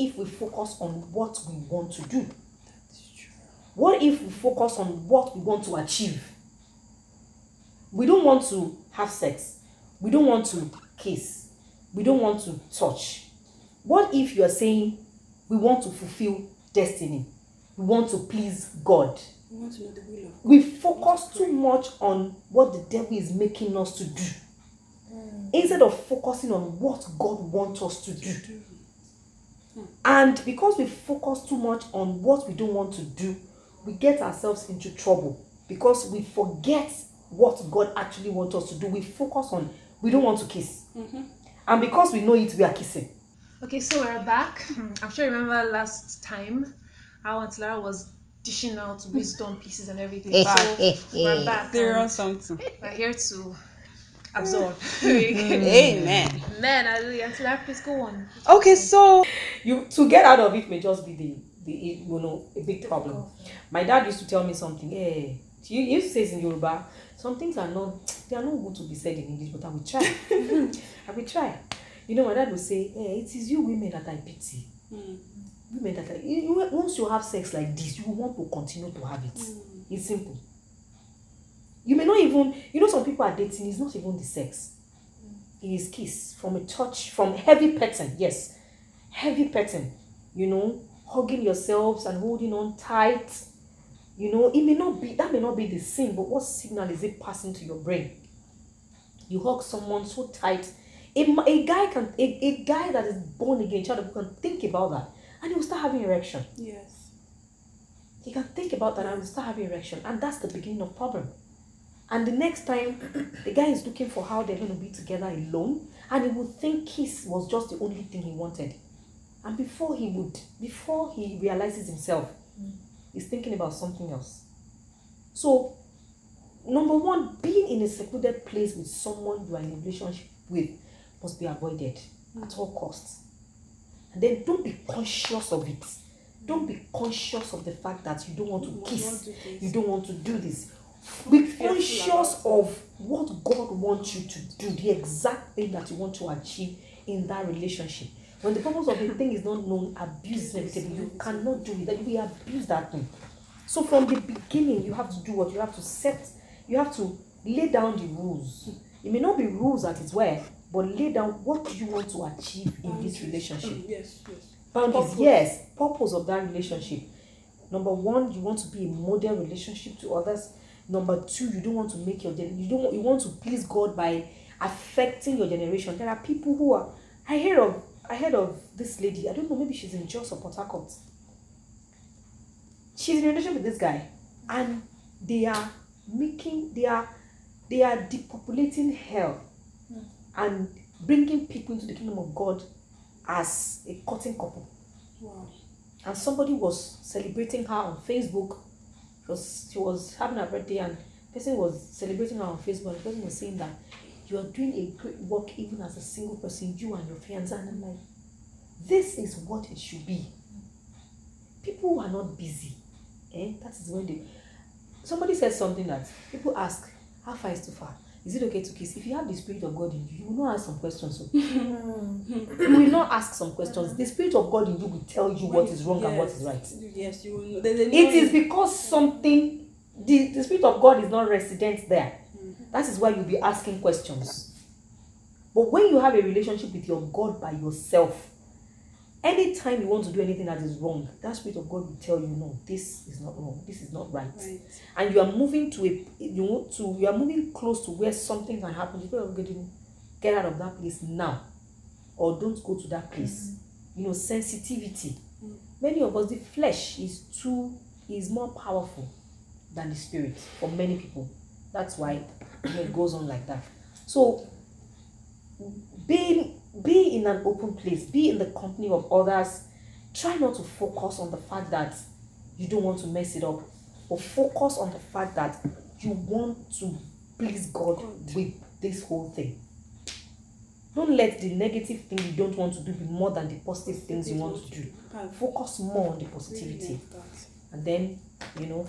if we focus on what we want to do? What if we focus on what we want to achieve? We don't want to have sex. We don't want to kiss. We don't want to touch. What if you are saying we want to fulfill destiny? We want to please God. We want to know the will of God. We focus too much on what the devil is making us to do, instead of focusing on what God wants us to do. And because we focus too much on what we don't want to do, we get ourselves into trouble because we forget what God actually wants us to do. We focus on, we don't want to kiss. And because we know it, we are kissing. Okay, so we're back. I'm sure you remember last time how Auntie Lara was dishing out wisdom pieces and everything. So we're back. Serious something. We're here to absorb. Amen. Man, hallelujah. Auntie Lara, please go on. Okay, so You to get out of it may just be a big problem. My dad used to tell me something. He used to say in Yoruba, some things are not good to be said in English, but I will try. I will try. You know, my dad would say, it is you women that I pity. Women that once you have sex like this, you want to continue to have it. It's simple. You may not even, some people are dating, it's not even the sex. It is kiss, from a touch, from heavy petting, yes. Heavy petting, hugging yourselves and holding on tight. It may not be the same, but what signal is it passing to your brain? You hug someone so tight. A guy that is born again, child can think about that and he will start having erection. yes. He can think about that and will start having erection, and that's the beginning of problem. And the next time, the guy is looking for how they're going to be together alone, and he would think kiss was just the only thing he wanted. And before he realizes himself, he's thinking about something else. So, number one, being in a secluded place with someone you are in a relationship with must be avoided at all costs. And then don't be conscious of it. Don't be conscious of the fact that you don't want to kiss. You don't want to do this. Be conscious of what God wants you to do, the exact thing that you want to achieve in that relationship. When the purpose of the thing is not known, abuse everything. You cannot do it. That we abuse that thing. So from the beginning, you have to do what you have to set. You have to lay down the rules. It may not be rules at its way, but lay down what do you want to achieve in this relationship. Yes. Boundaries, yes. Purpose of that relationship. Number one, you want to be a model relationship to others. Number two, you don't want to make you want to please God by affecting your generation. There are people who are. I heard of this lady. I don't know. Maybe she's in Jos or Port Harcourt. She's in a relationship with this guy, and they are depopulating hell and bringing people into the kingdom of God as a courting couple. Wow. And somebody was celebrating her on Facebook. She was having her birthday, and the person was celebrating her on Facebook. And the person was saying that you are doing a great work even as a single person, you and your fiancé. And I'm like, this is what it should be. People who are not busy, that is when somebody said something that people ask, how far is too far? Is it okay to kiss? If you have the Spirit of God in you, you will not ask some questions. You will not ask some questions. The Spirit of God in you will tell you what is wrong and what is right. Yes, you will know. It is because the Spirit of God is not resident there. That is why you'll be asking questions. But when you have a relationship with your God by yourself, anytime you want to do anything that is wrong, that Spirit of God will tell you, no, this is not wrong, this is not right. And you are moving you are moving close to where something can happen. You get out of that place now, or don't go to that place. Sensitivity. Many of us, the flesh is more powerful than the spirit for many people. That's why it goes on like that. So be in an open place, be in the company of others. Try not to focus on the fact that you don't want to mess it up, or focus on the fact that you want to please God with this whole thing. Don't let the negative thing you don't want to do be more than the positive things you want to do. Focus more on the positivity. And then,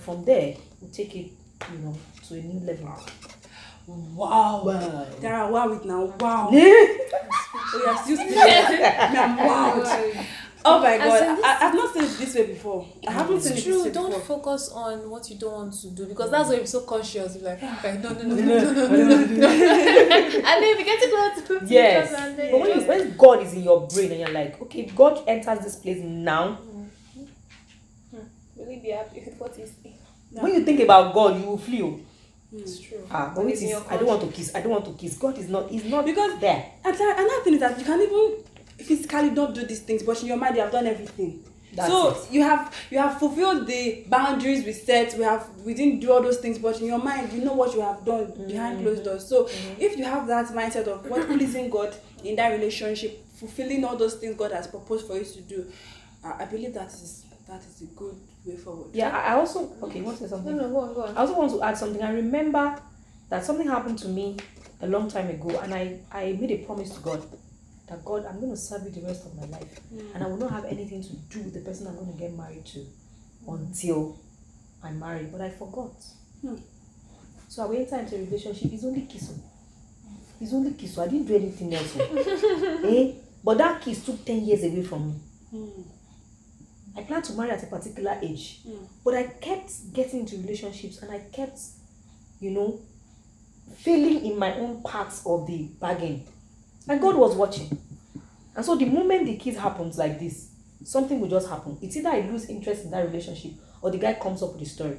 from there, we'll take it, to a new level. Wow. There are wow it now. Wow. We are still I'm wow. Oh my As god, in this- I've not seen it this way before. I haven't seen it It's this true. way Don't before. focus on what you don't want to do because that's why you're so conscious. You're like, no. And then if you get to go to Yes. teachers and then But when God is in your brain and you're like, okay, if God enters this place now, will he be happy with what he's saying? when you think about God, you will flee. It's true. But When it it's in is, your I don't want to kiss. I don't want to kiss. God is not. He's not Because- there. And another thing is that you can even physically not do these things, but in your mind you have done everything. That's So it. you have fulfilled the boundaries we set. We didn't do all those things, but in your mind you know what you have done behind closed doors. So if you have that mindset of what pleasing God in that relationship, fulfilling all those things God has proposed for you to do, I believe that is a good way forward. Yeah. I also you want to say something? No, go on. I also want to add something. I remember that something happened to me a long time ago, and I made a promise to God that God, I'm going to serve you the rest of my life, and I will not have anything to do with the person I'm going to get married to until I'm married. But I forgot. So I went into a relationship. It's only kiss. It's only kiss. I didn't do anything else. But that kiss took 10 years away from me. I planned to marry at a particular age, but I kept getting into relationships and I kept, failing in my own parts of the bargain. And God was watching. And so the moment the kiss happens like this, something will just happen. It's either I lose interest in that relationship or the guy comes up with a story.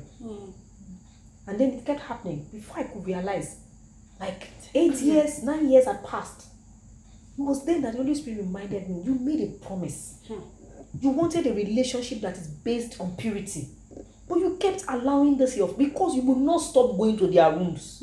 And then it kept happening before I could realize. Like 8 years, 9 years had passed. It was then that the Holy Spirit reminded me, you made a promise. You wanted a relationship that is based on purity. But you kept allowing this here because you would not stop going to their rooms.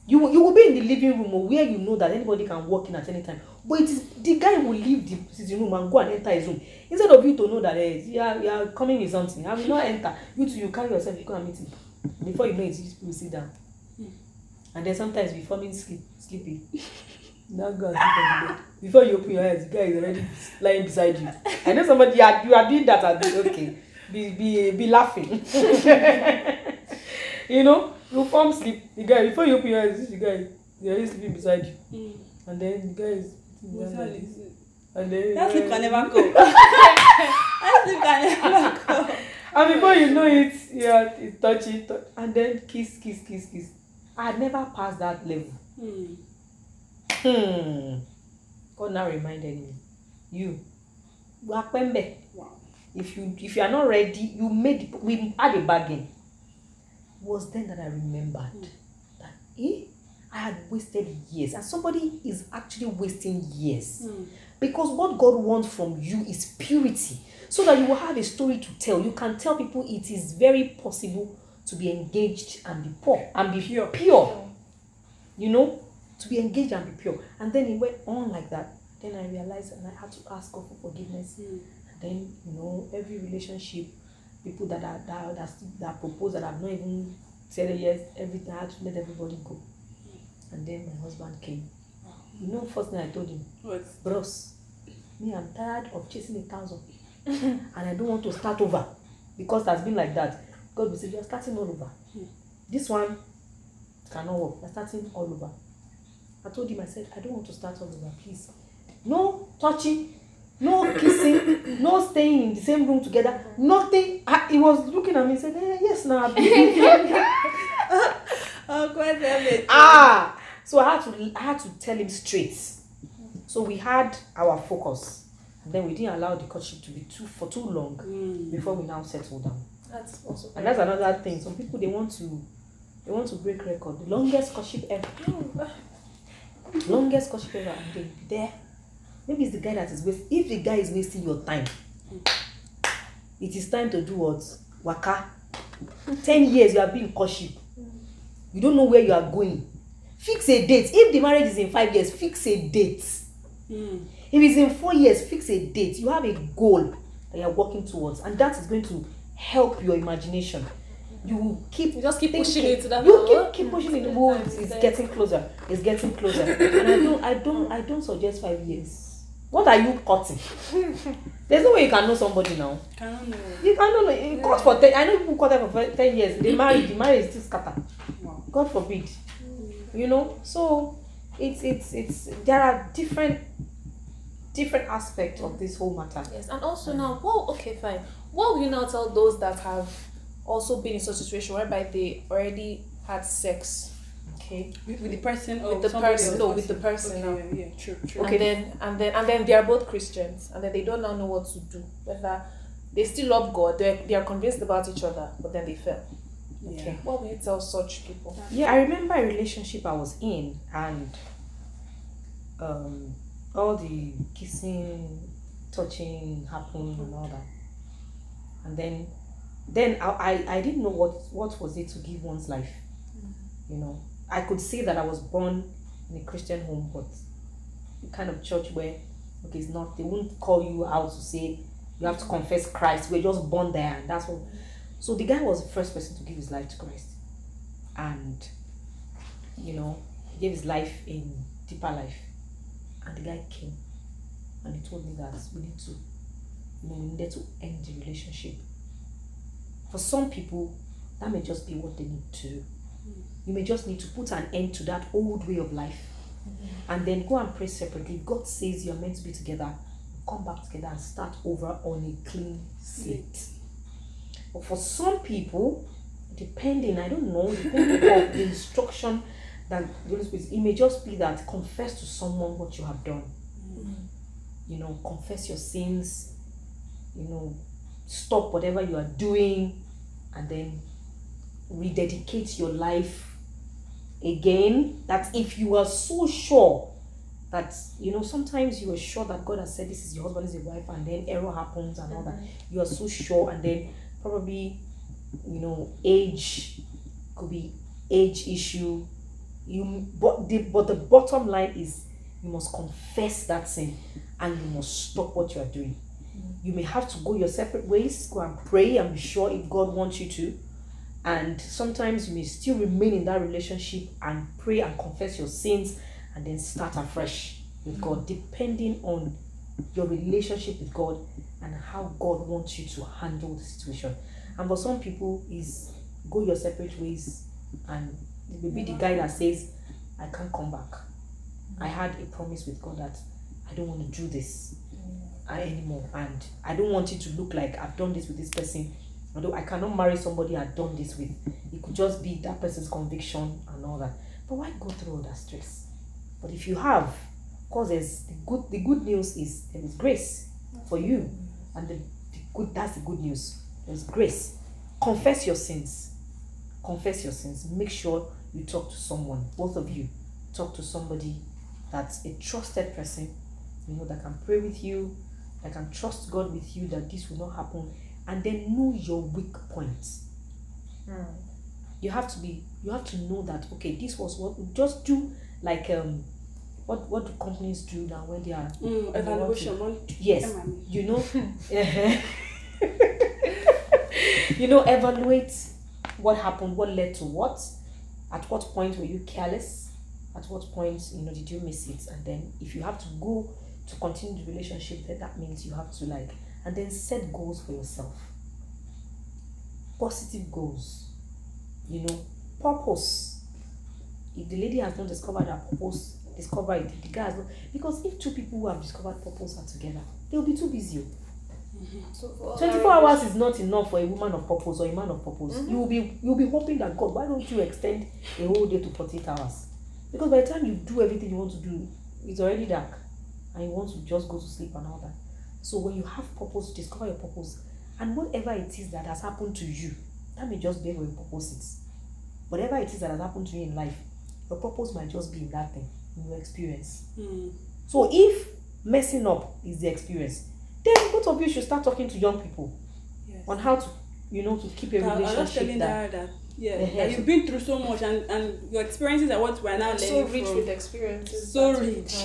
You will be in the living room or where you know that anybody can walk in at any time. But it is the guy will leave the sitting room and go and enter his room. Instead of you to know that you are coming with something, I will not enter. You carry yourself, you go and meet him. Before you know it, you will sit down. And then sometimes we fall in sleepy. Now go and sleep on the bed. Before you open your eyes, the guy is already lying beside you. I know somebody you are doing that and okay. Be laughing. You form sleep. The guy before you open your eyes, the guy is already sleeping beside you. And then the guy is and then that sleep can never go. That sleep can never go. And before you know it, it's touchy, and then kiss. I had never passed that level. God now reminded me, you Wakpembe. Wow. If you are not ready, we had a bargain. It was then that I remembered that I had wasted years, and somebody is actually wasting years. Because what God wants from you is purity, so that you will have a story to tell. You can tell people it is very possible to be engaged and be poor and be pure. To be engaged and be pure. And then it went on like that. Then I realized, and I had to ask God for forgiveness. And then every relationship, people that propose that I've not even said yes, everything, I had to let everybody go. And then my husband came. First thing I told him, What? Bros, me, I'm tired of chasing 1,000. And I don't want to start over. Because that's been like that. God will say, you're starting all over. This one cannot work. You're starting all over. I told him, I said, I don't want to start all over, please. No touching, no kissing, no staying in the same room together, nothing. He was looking at me and said, yes, now. So I had to tell him straight. So we had our focus, and then we didn't allow the courtship to be for too long before we now settle down. That's also And that's another thing. Some people they want to break record. The longest courtship ever. Longest courtship ever, and they'll be there. Maybe it's the guy that is wasting. If the guy is wasting your time, it is time to do what? Waka. 10 years you have been in courtship. You don't know where you are going. Fix a date. If the marriage is in 5 years, fix a date. If it's in 4 years, fix a date. You have a goal that you are working towards, and that is going to help your imagination. You just keep pushing it to that. You keep pushing it. Oh, it's getting closer. It's getting closer. And I don't suggest 5 years. What are you cutting? There's no way you can know somebody now. Cannot know. You cannot know. You cut for 10. I know people cut for 10 years. They marry. The marriage is still scattered. Wow. God forbid. So it's there are different different aspect of this whole matter. Yes, and also now, well, okay, fine. What will you now tell those that have also been in such a situation whereby they already had sex? Okay. With the person or With the somebody person, else? no, with the person now. Yeah, true. Okay. And then they are both Christians, and then they don't now know what to do. Whether they still love God, they are convinced about each other, but then they fail. Yeah. Okay. What will you tell such people? Yeah, I remember a relationship I was in, and all the kissing, touching happened and all that. And then I didn't know what was it to give one's life. You know, I could say that I was born in a Christian home, but the kind of church where, okay, it's not, they won't call you out to say you have to confess Christ. We're just born there, and that's what. So the guy was the first person to give his life to Christ, and you know, he gave his life in deeper life. And the guy came and he told me that we needed to end the relationship. For some people, that may just be what they need to do. You may just need to put an end to that old way of life, and then go and pray separately. God says you are meant to be together, come back together and start over on a clean slate. But for some people, depending on the instruction that the Holy Spirit, it may just be that confess to someone what you have done. You know, confess your sins, you know, stop whatever you are doing, and then rededicate your life again. That if you are so sure that, you know, sometimes you are sure that God has said this is your husband, this is your wife, and then error happens and all that. You are so sure, and then probably, you know, age could be age issue. But the bottom line is you must confess that sin, and you must stop what you are doing. You may have to go your separate ways, go and pray and be sure if God wants you to. And sometimes you may still remain in that relationship and pray and confess your sins, and then start afresh with God, depending on your relationship with God and how God wants you to handle the situation. And for some people, is go your separate ways, and it will be the guy that says, I can't come back. I had a promise with God that I don't want to do this anymore, and I don't want it to look like I've done this with this person. Although I cannot marry somebody I've done this with. It could just be that person's conviction and all that. But why go through all that stress? But if you have, because there's the good news is there is grace for you, and that's the good news. There's grace. Confess your sins. Confess your sins. Make sure you talk to someone. Both of you talk to somebody that's a trusted person, you know, that can pray with you, that can trust God with you that this will not happen, and then know your weak points. You have to know that, okay, this was what, just do like what do companies do now when they are evaluation. Yes, you know, you know, evaluate what happened, what led to what, at what point were you careless, at what point, you know, did you miss it, and then if you have to go to continue the relationship, then that means you have to and then set goals for yourself, positive goals, you know, purpose. If the lady has not discovered her purpose, discover it. The guy has not, because if two people who have discovered purpose are together, they'll be too busy. So 24 hours is not enough for a woman of purpose or a man of purpose. You'll be hoping that, God, why don't you extend a whole day to 48 hours? Because by the time you do everything you want to do, it's already dark, and you want to just go to sleep and all that. So when you have purpose, discover your purpose, and whatever it is that has happened to you, that may just be where your purpose is. Whatever it is that has happened to you in life, your purpose might just be in that thing, in your experience. So if messing up is the experience, then both of you should start talking to young people on how to, you know, to keep a relationship that you've been through so much, and your experiences are what we're now learning so rich from. with experiences. So rich.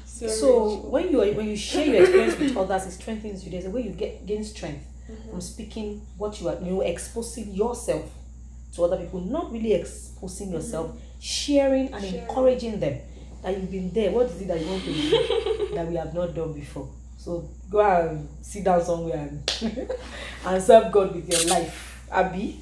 So when you share your experience with others, it strengthens you. There's a way you gain strength from speaking what you are, you know, exposing yourself to other people, not really exposing yourself, sharing and encouraging them that you've been there. What is it that you want to do that we have not done before? So go and sit down somewhere and serve God with your life, Abby.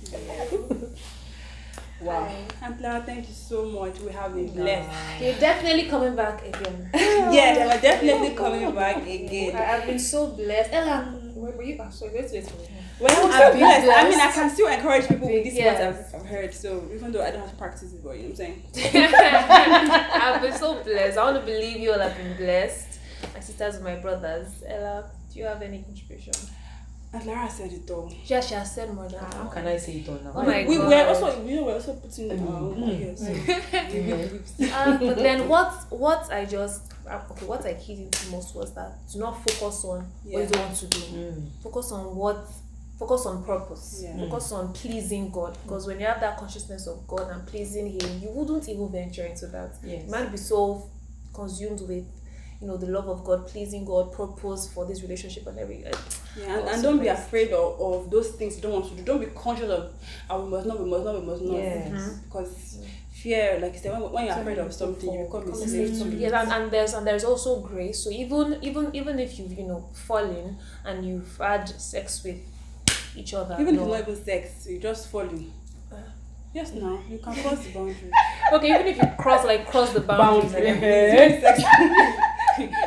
Wow. And Clara, thank you so much. We have been blessed. You're definitely coming back again. Yes, I'm definitely coming back again. I've been so blessed. Ella, where were you? Sorry, wait. Well, I'm I've so been blessed. I blessed. mean, I can still encourage people with this Yes. words I've heard. So even though I don't have to practice it, but you know what I'm saying? I've been so blessed. I want to believe you all have been blessed. My sisters and my brothers. Ella, do you have any contribution? And Lara said it all. She has said more than How can I say it all now? Oh my We're God. also putting our own here. So. But then what I keyed into most was that do not focus on what you don't want to do. Focus on purpose. Yeah. Focus on pleasing God. Because when you have that consciousness of God and pleasing Him, you wouldn't even venture into that. Yes. You might be so consumed with the love of God, pleasing God, purpose for this relationship and everything. Yeah, and don't be afraid of those things you don't want to do. Don't be conscious of we must not. Yes. Because fear, like you said, when you're afraid of something, you become a slave to it. Yes, and there's also grace. So even if you've fallen and you've had sex with each other, Even if it's not even sex, you're just falling. Yes, now you can cross the boundary. okay, even if you cross the boundaries,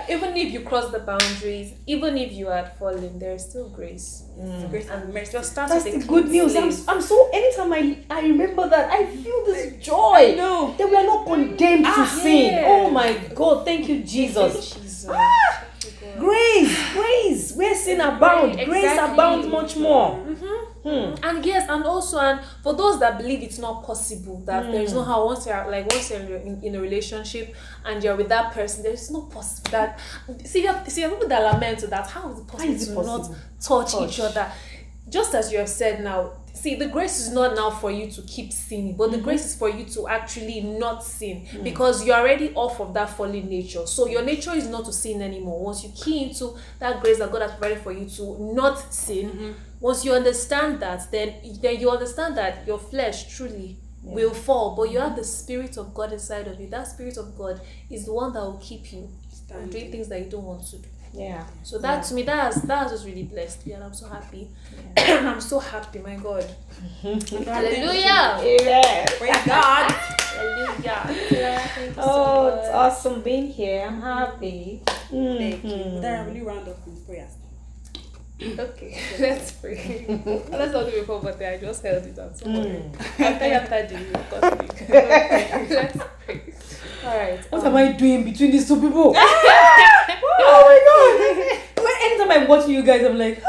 even if you cross the boundaries, even if you had fallen, there is still grace. Grace And and mercy. just start That's with a the good clean news. slate. I'm so, anytime I remember that, I feel this joy. No. That we are not condemned to sin. yeah. Oh my God, thank you, Jesus. Jesus. Grace, where sin abound, grace Exactly. abounds much more. And yes, and for those that believe it's not possible, that there is no how once you're in a relationship and you're with that person, there is no possible that see people that lament to that, how is it possible to not touch each other? Just as you have said now, see, the grace is not now for you to keep sinning, but the grace is for you to actually not sin, because you're already off of that fallen nature. So your nature is not to sin anymore. Once you key into that grace that God has provided for you to not sin, once you understand that, then you understand that your flesh truly will fall, but you have the Spirit of God inside of you. That Spirit of God is the one that will keep you from doing things that you don't want to do. Yeah. So that to me, that has just really blessed me, and I'm so happy. I'm so happy, my God. Hallelujah. Amen. Praise God. Hallelujah. Thank you so Oh, much. it's awesome being here. I'm happy. Thank you. Then I really round up with prayers. Okay, let's pray. Let's not do it before, but I just held it out. So after the let's pray. All right. What am I doing between these two people? Oh my God. Anytime I'm watching you guys, I'm like,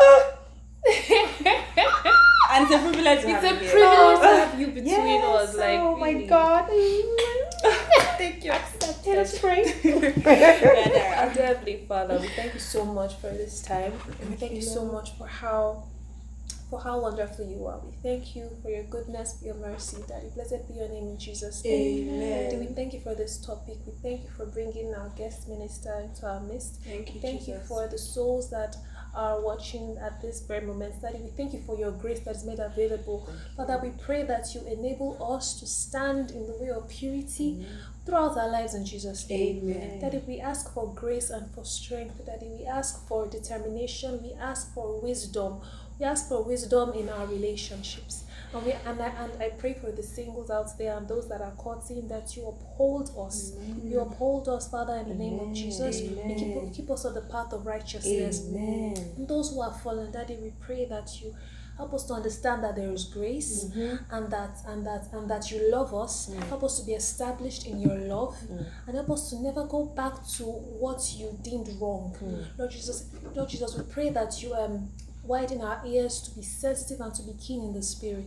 And it's a privilege to It's have a you privilege here. to have you between us. Like, oh my really. God. Thank you. Accept Let us pray. Our dear Heavenly Father, we thank you so much for this time. We thank you so much for how wonderful you are. We thank you for your goodness, for your mercy, Daddy. Blessed be your name in Jesus' name. Amen. Daddy, we thank you for this topic. We thank you for bringing our guest minister into our midst. Thank you, Thank you Jesus. for the souls that are watching at this very moment. Daddy, we thank you for your grace that is made available. Father, we pray that you enable us to stand in the way of purity throughout our lives in Jesus' name. Amen. Daddy, we ask for grace and for strength. Daddy, we ask for determination. We ask for wisdom. We ask for wisdom in our relationships. And I pray for the singles out there and those that are courting, that you uphold us. Amen. You uphold us, Father, in the name of Jesus. Amen. You keep us on the path of righteousness. Amen. And those who are fallen, Daddy, we pray that you help us to understand that there is grace and that you love us. Help us to be established in your love and help us to never go back to what you deemed wrong. Lord Jesus, we pray that you widen our ears to be sensitive and to be keen in the spirit.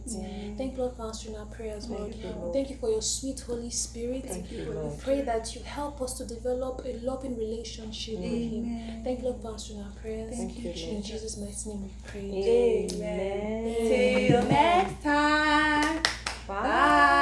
Thank you, Lord, for answering our prayers, Lord. Thank you for your sweet Holy Spirit. Thank you, We Lord. pray that you help us to develop a loving relationship with Him. Thank you, Lord, for answering our prayers. Thank you, Lord. In Jesus' mighty name we pray. Amen. Till next time. Bye.